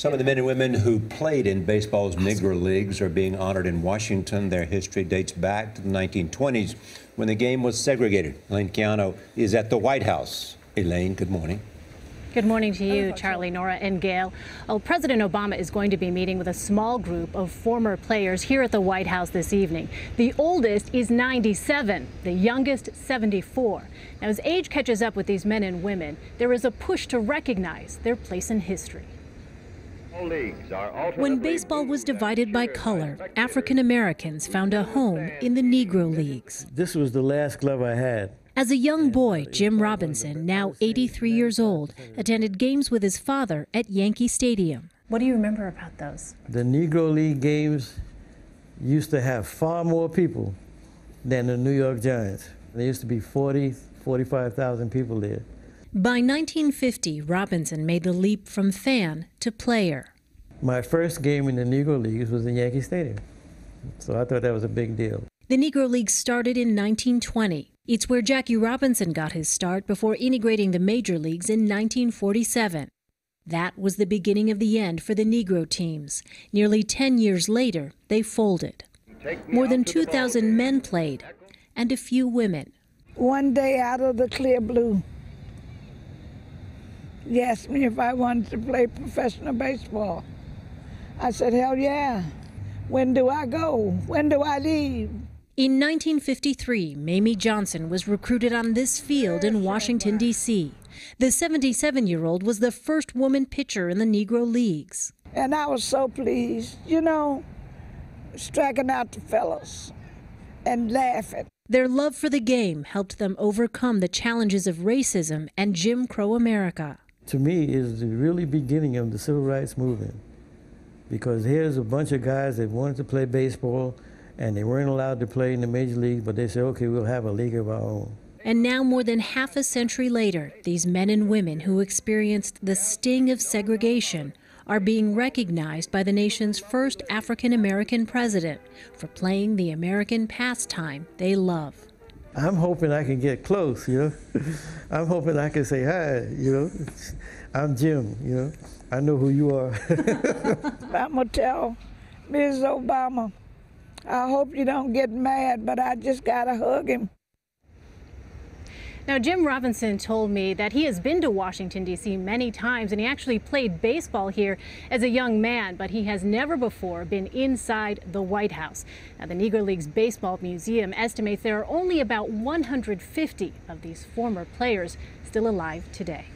Some of the men and women who played in baseball's Negro Leagues are being honored in Washington. Their history dates back to the 1920s when the game was segregated. Elaine Quijano is at the White House. Elaine, good morning. Good morning to you, Charlie, Nora, and Gail. Well, President Obama is going to be meeting with a small group of former players here at the White House this evening. The oldest is 97, the youngest 74. Now, as age catches up with these men and women, there is a push to recognize their place in history. When baseball was divided by color, African Americans found a home in the Negro Leagues. This was the last glove I had. As a young boy, Jim Robinson, now 83 years old, attended games with his father at Yankee Stadium. What do you remember about those? The Negro League games used to have far more people than the New York Giants. There used to be 45,000 people there. By 1950, Robinson made the leap from fan to player. My first game in the Negro Leagues was in Yankee Stadium, so I thought that was a big deal. The Negro League started in 1920. It's where Jackie Robinson got his start before integrating the major leagues in 1947. That was the beginning of the end for the Negro teams. Nearly 10 years later, they folded. More than 2,000 men played, and a few women. One day out of the clear blue, he asked me if I wanted to play professional baseball. I said, hell yeah. When do I go? When do I leave? In 1953, Mamie Johnson was recruited on this field in Washington, D.C. The 77-year-old was the first woman pitcher in the Negro Leagues. And I was so pleased, striking out the fellas and laughing. Their love for the game helped them overcome the challenges of racism and Jim Crow America. To me, it's the really beginning of the civil rights movement, because here's a bunch of guys that wanted to play baseball, and they weren't allowed to play in the major league, but they said, okay, we'll have a league of our own. And now, more than half a century later, these men and women who experienced the sting of segregation are being recognized by the nation's first African-American president for playing the American pastime they love. I'm hoping I can get close, I'm hoping I can say hi, I'm Jim, I know who you are. I'm gonna tell Ms. Obama, I hope you don't get mad, but I just gotta hug him. Now, Jim Robinson told me that he has been to Washington, D.C. many times, and he actually played baseball here as a young man, but he has never before been inside the White House. Now, the Negro Leagues Baseball Museum estimates there are only about 150 of these former players still alive today.